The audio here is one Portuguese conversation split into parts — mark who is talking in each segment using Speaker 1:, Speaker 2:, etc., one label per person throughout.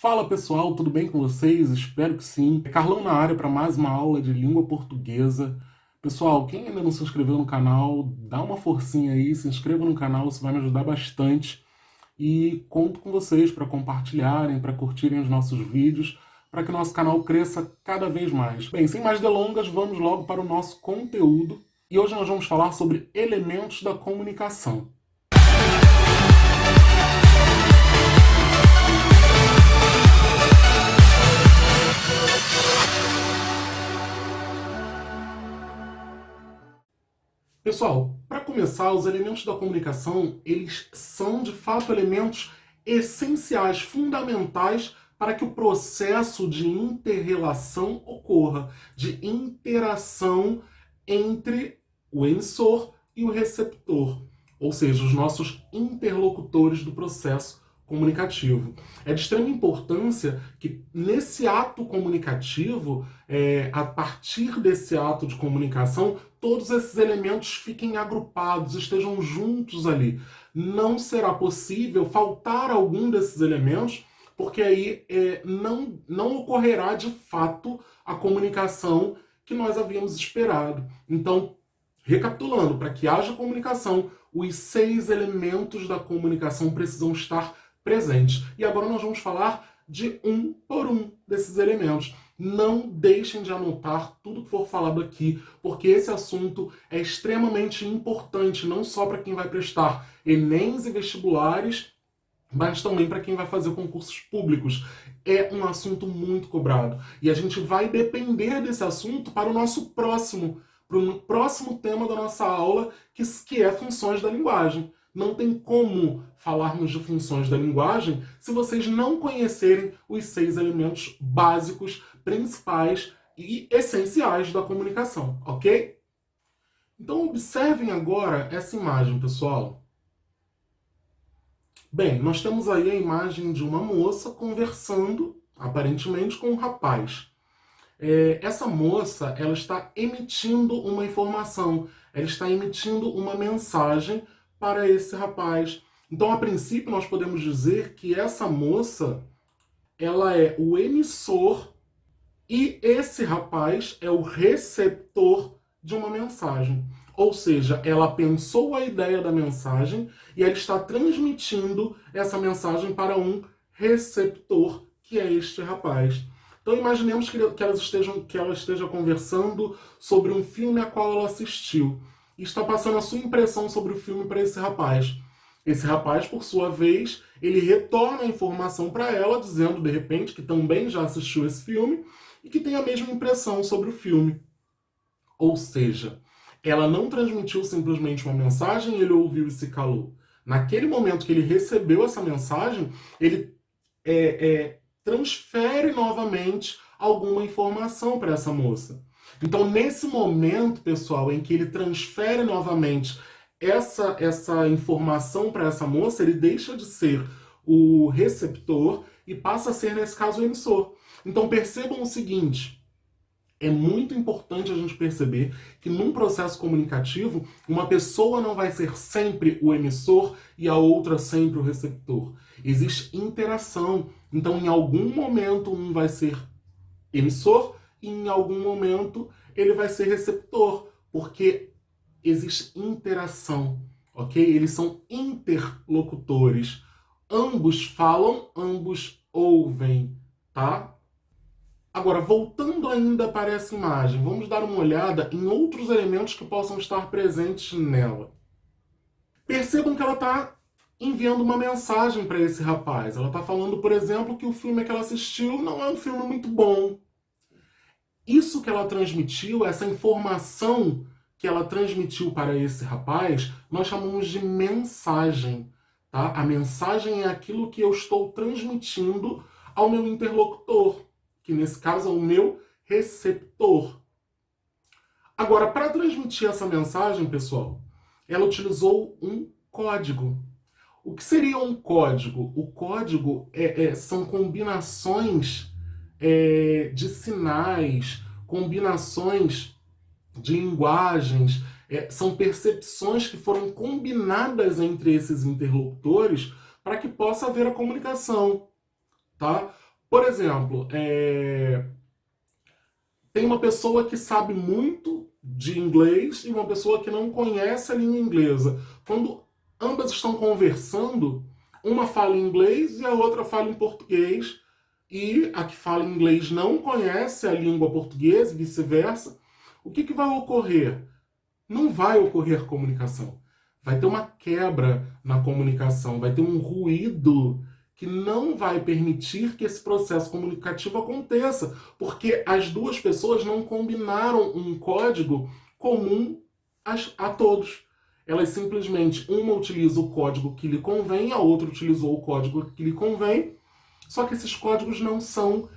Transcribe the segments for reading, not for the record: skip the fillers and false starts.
Speaker 1: Fala pessoal, tudo bem com vocês? Espero que sim. Carlão na área para mais uma aula de língua portuguesa. Pessoal, quem ainda não se inscreveu no canal, dá uma forcinha aí, se inscreva no canal, isso vai me ajudar bastante. E conto com vocês para compartilharem, para curtirem os nossos vídeos, para que o nosso canal cresça cada vez mais. Bem, sem mais delongas, vamos logo para o nosso conteúdo. E hoje nós vamos falar sobre elementos da comunicação. Pessoal, para começar, os elementos da comunicação, eles são de fato elementos essenciais, fundamentais para que o processo de interrelação ocorra, de interação entre o emissor e o receptor, ou seja, os nossos interlocutores do processo comunicativo. É de extrema importância que nesse ato comunicativo, a partir desse ato de comunicação, todos esses elementos fiquem agrupados, estejam juntos ali. Não será possível faltar algum desses elementos, porque aí não ocorrerá de fato a comunicação que nós havíamos esperado. Então, recapitulando, para que haja comunicação, os 6 elementos da comunicação precisam estar presentes. E agora nós vamos falar de um por um desses elementos. Não deixem de anotar tudo que for falado aqui, porque esse assunto é extremamente importante, não só para quem vai prestar Enems e vestibulares, mas também para quem vai fazer concursos públicos. É um assunto muito cobrado. E a gente vai depender desse assunto para o nosso próximo tema da nossa aula, que é funções da linguagem. Não tem como falarmos de funções da linguagem se vocês não conhecerem os 6 elementos básicos, principais e essenciais da comunicação, ok? Então observem agora essa imagem, pessoal. Bem, nós temos aí a imagem de uma moça conversando, aparentemente, com um rapaz. Essa moça, ela está emitindo uma informação, ela está emitindo uma mensagem para esse rapaz. Então, a princípio, nós podemos dizer que essa moça, ela é o emissor e esse rapaz é o receptor de uma mensagem. Ou seja, ela pensou a ideia da mensagem e ela está transmitindo essa mensagem para um receptor, que é este rapaz. Então imaginemos que ela esteja conversando sobre um filme a qual ela assistiu e está passando a sua impressão sobre o filme para esse rapaz. Esse rapaz, por sua vez, ele retorna a informação para ela, dizendo, de repente, que também já assistiu esse filme e que tem a mesma impressão sobre o filme. Ou seja, ela não transmitiu simplesmente uma mensagem e ele ouviu e se calou. Naquele momento que ele recebeu essa mensagem, ele transfere novamente alguma informação para essa moça. Então, nesse momento, pessoal, em que ele transfere novamente essa informação para essa moça, ele deixa de ser o receptor e passa a ser, nesse caso, o emissor. Então, percebam o seguinte: é muito importante a gente perceber que num processo comunicativo, uma pessoa não vai ser sempre o emissor e a outra sempre o receptor. Existe interação. Então, em algum momento, um vai ser emissor e em algum momento ele vai ser receptor, porque existe interação, ok? Eles são interlocutores. Ambos falam, ambos ouvem, tá? Agora, voltando ainda para essa imagem, vamos dar uma olhada em outros elementos que possam estar presentes nela. Percebam que ela está enviando uma mensagem para esse rapaz. Ela está falando, por exemplo, que o filme que ela assistiu não é um filme muito bom. Isso que ela transmitiu, essa informação que ela transmitiu para esse rapaz, nós chamamos de mensagem. Tá? A mensagem é aquilo que eu estou transmitindo ao meu interlocutor, que nesse caso é o meu receptor. Agora, para transmitir essa mensagem, pessoal, ela utilizou um código. O que seria um código? O código são combinações de sinais, combinações de linguagens, são percepções que foram combinadas entre esses interlocutores para que possa haver a comunicação. Tá? Por exemplo, tem uma pessoa que sabe muito de inglês e uma pessoa que não conhece a língua inglesa. Quando ambas estão conversando, uma fala em inglês e a outra fala em português, e a que fala inglês não conhece a língua portuguesa e vice-versa, o que vai ocorrer? Não vai ocorrer comunicação. Vai ter uma quebra na comunicação, vai ter um ruído que não vai permitir que esse processo comunicativo aconteça, porque as duas pessoas não combinaram um código comum a todos. Elas simplesmente, uma utiliza o código que lhe convém, a outra utilizou o código que lhe convém, só que esses códigos não são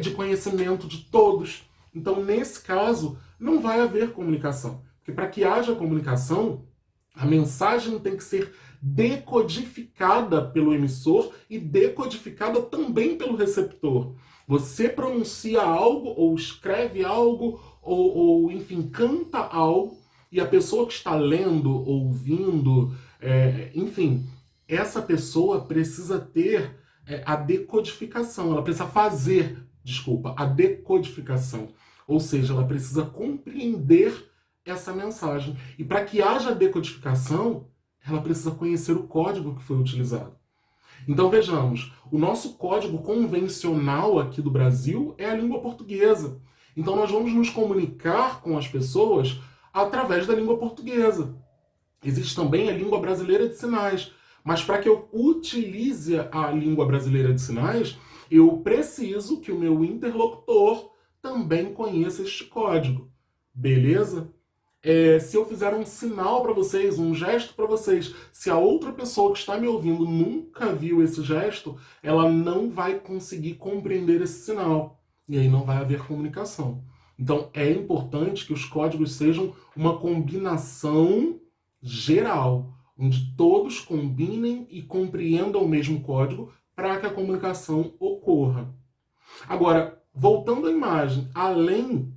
Speaker 1: de conhecimento de todos. Então, nesse caso, não vai haver comunicação. Porque para que haja comunicação, a mensagem tem que ser decodificada pelo emissor e decodificada também pelo receptor. Você pronuncia algo, ou escreve algo, ou enfim, canta algo, e a pessoa que está lendo, ouvindo, enfim, essa pessoa precisa ter a decodificação, ela precisa fazer, desculpa, a decodificação. Ou seja, ela precisa compreender essa mensagem. E para que haja decodificação, ela precisa conhecer o código que foi utilizado. Então vejamos, o nosso código convencional aqui do Brasil é a língua portuguesa. Então nós vamos nos comunicar com as pessoas através da língua portuguesa. Existe também a língua brasileira de sinais. Mas para que eu utilize a língua brasileira de sinais, eu preciso que o meu interlocutor também conheça este código. Beleza? Se eu fizer um sinal para vocês, um gesto para vocês, se a outra pessoa que está me ouvindo nunca viu esse gesto, ela não vai conseguir compreender esse sinal. E aí não vai haver comunicação. Então é importante que os códigos sejam uma combinação geral, onde todos combinem e compreendam o mesmo código para que a comunicação ocorra. Agora, voltando à imagem, além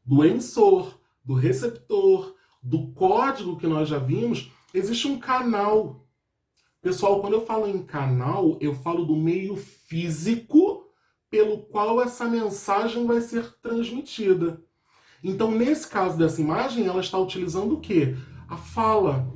Speaker 1: do emissor, do receptor, do código que nós já vimos, existe um canal. Pessoal, quando eu falo em canal, eu falo do meio físico pelo qual essa mensagem vai ser transmitida. Então, nesse caso dessa imagem, ela está utilizando o quê? A fala,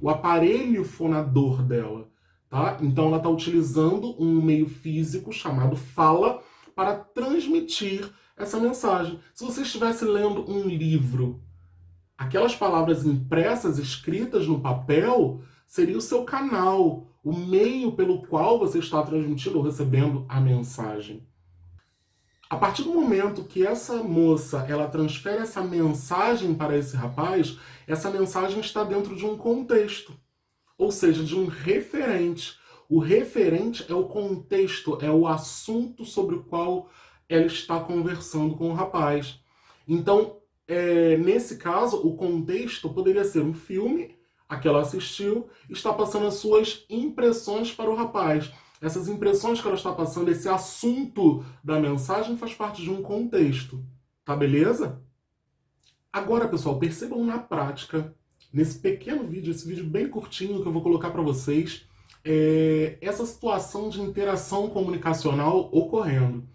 Speaker 1: o aparelho fonador dela. Tá? Então, ela está utilizando um meio físico chamado fala para transmitir essa mensagem. Se você estivesse lendo um livro, aquelas palavras impressas, escritas no papel, seria o seu canal, o meio pelo qual você está transmitindo ou recebendo a mensagem. A partir do momento que essa moça ela transfere essa mensagem para esse rapaz, essa mensagem está dentro de um contexto, ou seja, de um referente. O referente é o contexto, é o assunto sobre o qual ela está conversando com o rapaz. Então, nesse caso, o contexto poderia ser um filme a que ela assistiu, está passando as suas impressões para o rapaz. Essas impressões que ela está passando, esse assunto da mensagem faz parte de um contexto. Tá beleza? Agora, pessoal, percebam na prática, nesse pequeno vídeo, esse vídeo bem curtinho que eu vou colocar para vocês, essa situação de interação comunicacional ocorrendo.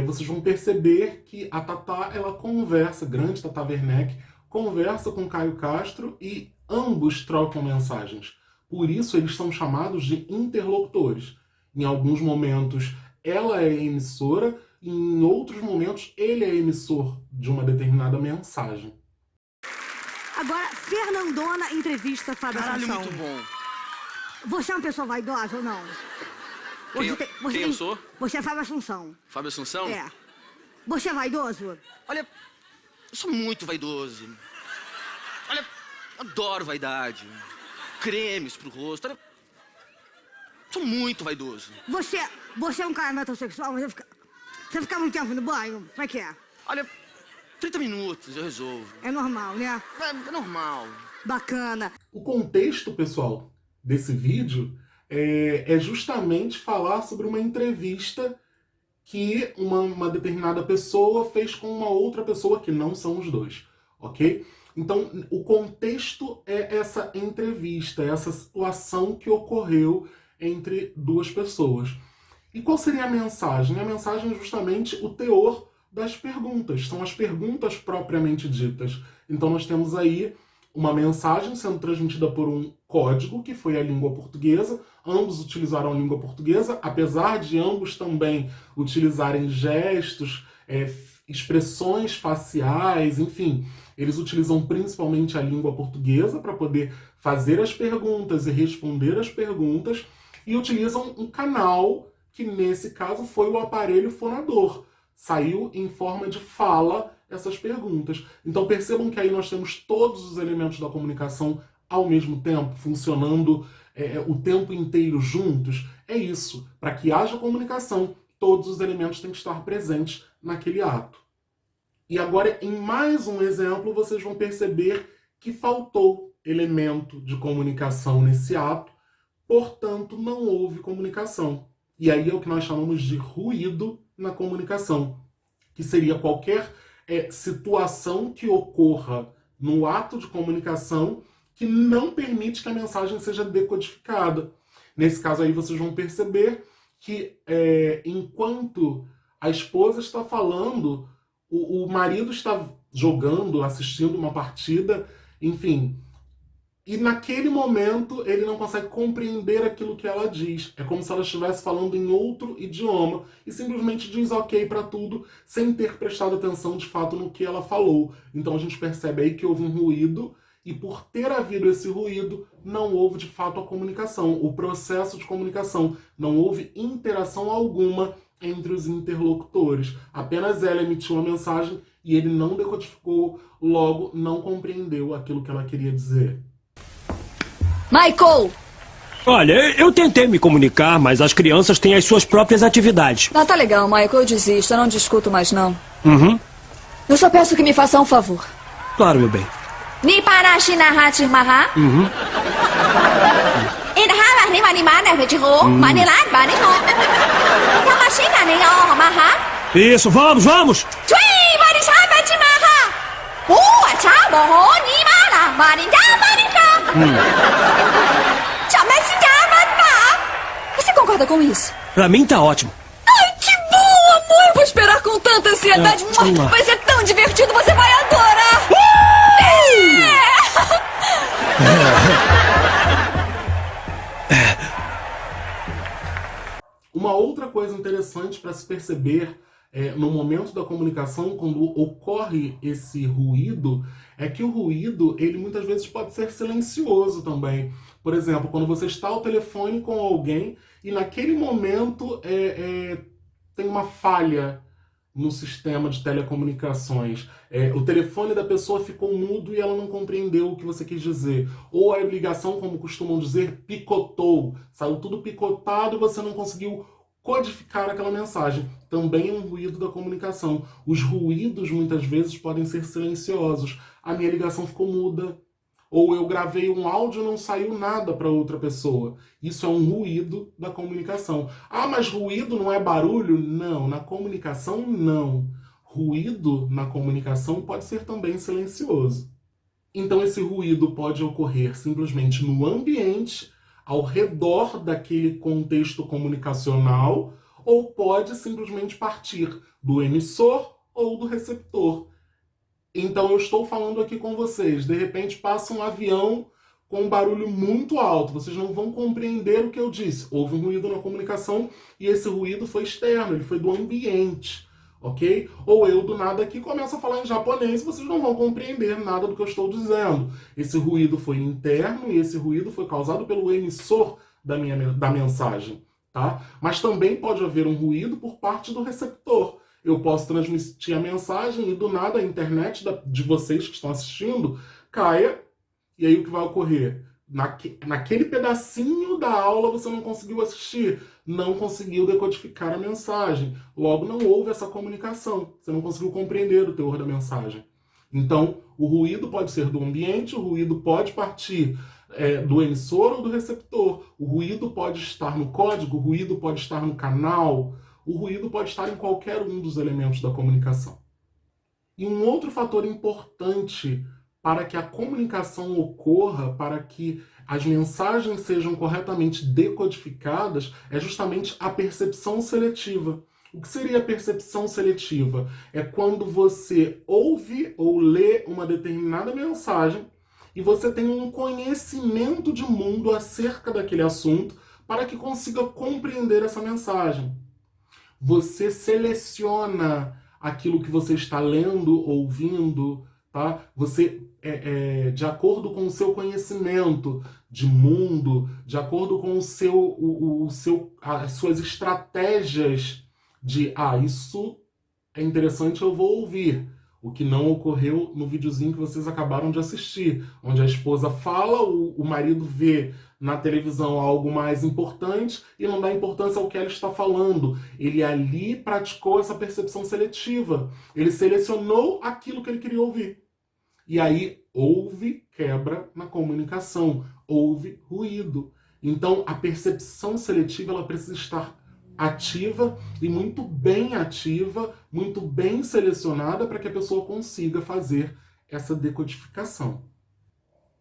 Speaker 1: Vocês vão perceber que a Tatá, ela conversa, grande Tatá Werneck, conversa com Caio Castro e ambos trocam mensagens. Por isso eles são chamados de interlocutores. Em alguns momentos ela é emissora, e em outros momentos ele é emissor de uma determinada mensagem.
Speaker 2: Agora, Fernandona entrevista Fábio
Speaker 3: Caralho,
Speaker 2: Assunção.
Speaker 3: muito bom.
Speaker 2: Você é uma pessoa vaidosa ou não?
Speaker 3: Quem eu sou?
Speaker 2: Você é Fábio Assunção.
Speaker 3: Fábio Assunção?
Speaker 2: É. Você é vaidoso?
Speaker 3: Olha, eu sou muito vaidoso. Olha, adoro vaidade. Cremes pro rosto. Olha, sou muito vaidoso.
Speaker 2: Você é um cara metrosexual, mas você fica muito tempo no banho? Como é que é?
Speaker 3: Olha, 30 minutos eu resolvo.
Speaker 2: É normal, né?
Speaker 3: É normal.
Speaker 2: Bacana.
Speaker 1: O contexto, pessoal, desse vídeo é justamente falar sobre uma entrevista que uma determinada pessoa fez com uma outra pessoa que não são os dois, ok? Então, o contexto é essa entrevista, essa situação que ocorreu entre duas pessoas. E qual seria a mensagem? A mensagem é justamente o teor das perguntas, são as perguntas propriamente ditas. Então nós temos aí uma mensagem sendo transmitida por um código, que foi a língua portuguesa. Ambos utilizaram a língua portuguesa, apesar de ambos também utilizarem gestos, expressões faciais, enfim. Eles utilizam principalmente a língua portuguesa para poder fazer as perguntas e responder as perguntas, e utilizam um canal que, nesse caso, foi o aparelho fonador. Saiu em forma de fala essas perguntas. Então percebam que aí nós temos todos os elementos da comunicação ao mesmo tempo, funcionando o tempo inteiro juntos. É isso. Para que haja comunicação, todos os elementos têm que estar presentes naquele ato. E agora, em mais um exemplo, vocês vão perceber que faltou elemento de comunicação nesse ato, portanto, não houve comunicação. E aí é o que nós chamamos de ruído na comunicação, que seria qualquer situação que ocorra no ato de comunicação que não permite que a mensagem seja decodificada. Nesse caso aí vocês vão perceber que enquanto a esposa está falando, o marido está jogando, assistindo uma partida, enfim. E naquele momento ele não consegue compreender aquilo que ela diz. É como se ela estivesse falando em outro idioma e simplesmente diz ok para tudo, sem ter prestado atenção de fato no que ela falou. Então a gente percebe aí que houve um ruído, e por ter havido esse ruído, não houve de fato a comunicação, o processo de comunicação. Não houve interação alguma entre os interlocutores. Apenas ela emitiu uma mensagem e ele não decodificou, logo não compreendeu aquilo que ela queria dizer.
Speaker 4: Michael!
Speaker 5: Olha, eu tentei me comunicar, mas as crianças têm as suas próprias atividades.
Speaker 4: Ah, tá legal, Michael, eu desisto, eu não discuto mais não.
Speaker 5: Uhum.
Speaker 4: Eu só peço que me faça um favor.
Speaker 5: Claro, meu bem.
Speaker 4: Ni para shinaha maha.
Speaker 5: Uhum.
Speaker 4: Inhala ni mani mana vejiho, manilat bani ho. Tamashina ni oh maha.
Speaker 5: Isso, vamos, vamos!
Speaker 4: Tui mani sabati maha. Acha boho ni mara, mani da mani ka. Chamasi da mata. Você concorda com isso?
Speaker 5: Pra mim tá ótimo.
Speaker 4: Ai, que bom, amor! Eu vou esperar com tanta ansiedade. Vai ser tão divertido, você vai adorar!
Speaker 1: Uma outra coisa interessante para se perceber no momento da comunicação, quando ocorre esse ruído, é que o ruído, ele muitas vezes pode ser silencioso também. Por exemplo, quando você está ao telefone com alguém e naquele momento tem uma falha no sistema de telecomunicações. O telefone da pessoa ficou mudo e ela não compreendeu o que você quis dizer. Ou a ligação, como costumam dizer, picotou. Saiu tudo picotado e você não conseguiu codificar aquela mensagem. Também é um ruído da comunicação. Os ruídos, muitas vezes, podem ser silenciosos. A minha ligação ficou muda. Ou eu gravei um áudio e não saiu nada para outra pessoa. Isso é um ruído da comunicação. Ah, mas ruído não é barulho? Não, na comunicação não. Ruído na comunicação pode ser também silencioso. Então esse ruído pode ocorrer simplesmente no ambiente, ao redor daquele contexto comunicacional, ou pode simplesmente partir do emissor ou do receptor. Então eu estou falando aqui com vocês, de repente passa um avião com um barulho muito alto, vocês não vão compreender o que eu disse. Houve um ruído na comunicação e esse ruído foi externo, ele foi do ambiente, ok? Ou eu do nada aqui começo a falar em japonês e vocês não vão compreender nada do que eu estou dizendo. Esse ruído foi interno e esse ruído foi causado pelo emissor da mensagem, tá? Mas também pode haver um ruído por parte do receptor. Eu posso transmitir a mensagem e do nada a internet de vocês que estão assistindo caia. E aí o que vai ocorrer? Naquele pedacinho da aula você não conseguiu assistir, não conseguiu decodificar a mensagem. Logo não houve essa comunicação, você não conseguiu compreender o teor da mensagem. Então o ruído pode ser do ambiente, o ruído pode partir do emissor ou do receptor. O ruído pode estar no código, o ruído pode estar no canal. O ruído pode estar em qualquer um dos elementos da comunicação. E um outro fator importante para que a comunicação ocorra, para que as mensagens sejam corretamente decodificadas é justamente a percepção seletiva. O que seria a percepção seletiva? É quando você ouve ou lê uma determinada mensagem e você tem um conhecimento de mundo acerca daquele assunto para que consiga compreender essa mensagem. Você seleciona aquilo que você está lendo, ouvindo, tá? Você, de acordo com o seu conhecimento de mundo, de acordo com as suas estratégias de, isso é interessante, eu vou ouvir. O que não ocorreu no videozinho que vocês acabaram de assistir, onde a esposa fala, o marido vê na televisão algo mais importante e não dá importância ao que ela está falando. Ele ali praticou essa percepção seletiva. Ele selecionou aquilo que ele queria ouvir. E aí houve quebra na comunicação, houve ruído. Então a percepção seletiva ela precisa estar ativa e muito bem ativa, muito bem selecionada para que a pessoa consiga fazer essa decodificação.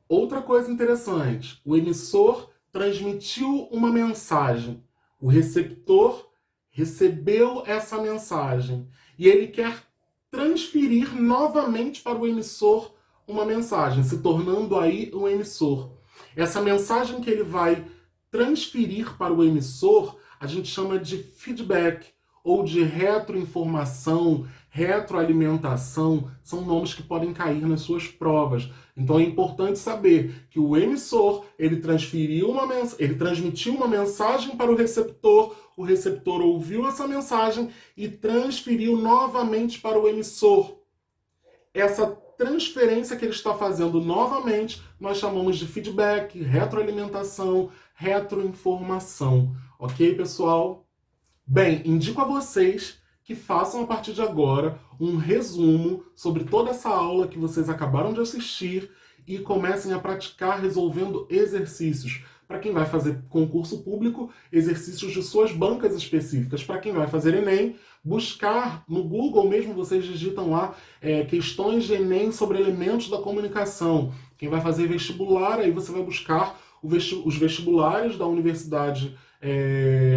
Speaker 1: Outra coisa interessante, o emissor transmitiu uma mensagem, o receptor recebeu essa mensagem e ele quer transferir novamente para o emissor uma mensagem, se tornando aí um emissor. Essa mensagem que ele vai transferir para o emissor a gente chama de feedback ou de retroinformação, retroalimentação, são nomes que podem cair nas suas provas. Então é importante saber que o emissor, ele transmitiu uma mensagem para o receptor ouviu essa mensagem e transferiu novamente para o emissor. Essa transferência que ele está fazendo novamente, nós chamamos de feedback, retroalimentação, retroinformação. Ok, pessoal? Bem, indico a vocês que façam a partir de agora um resumo sobre toda essa aula que vocês acabaram de assistir e comecem a praticar resolvendo exercícios. Para quem vai fazer concurso público, exercícios de suas bancas específicas. Para quem vai fazer Enem, buscar no Google mesmo, vocês digitam lá questões de Enem sobre elementos da comunicação. Quem vai fazer vestibular, aí você vai buscar os vestibulares da universidade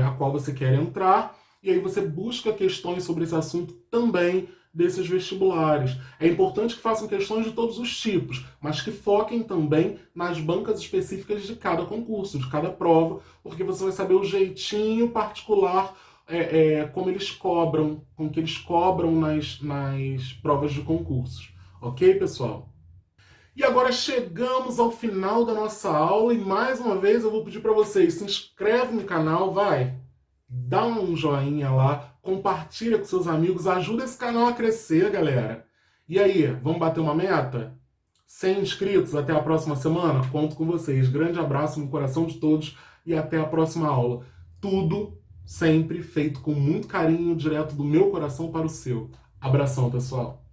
Speaker 1: a qual você quer entrar, e aí você busca questões sobre esse assunto também desses vestibulares. É importante que façam questões de todos os tipos, mas que foquem também nas bancas específicas de cada concurso, de cada prova, porque você vai saber o jeitinho particular como eles cobram, com que eles cobram nas provas de concursos. Ok, pessoal? E agora chegamos ao final da nossa aula e mais uma vez eu vou pedir para vocês, se inscreve no canal, dá um joinha lá, compartilha com seus amigos, ajuda esse canal a crescer, galera. E aí, vamos bater uma meta? 100 inscritos até a próxima semana? Conto com vocês. Grande abraço no coração de todos e até a próxima aula. Tudo sempre feito com muito carinho, direto do meu coração para o seu. Abração, pessoal.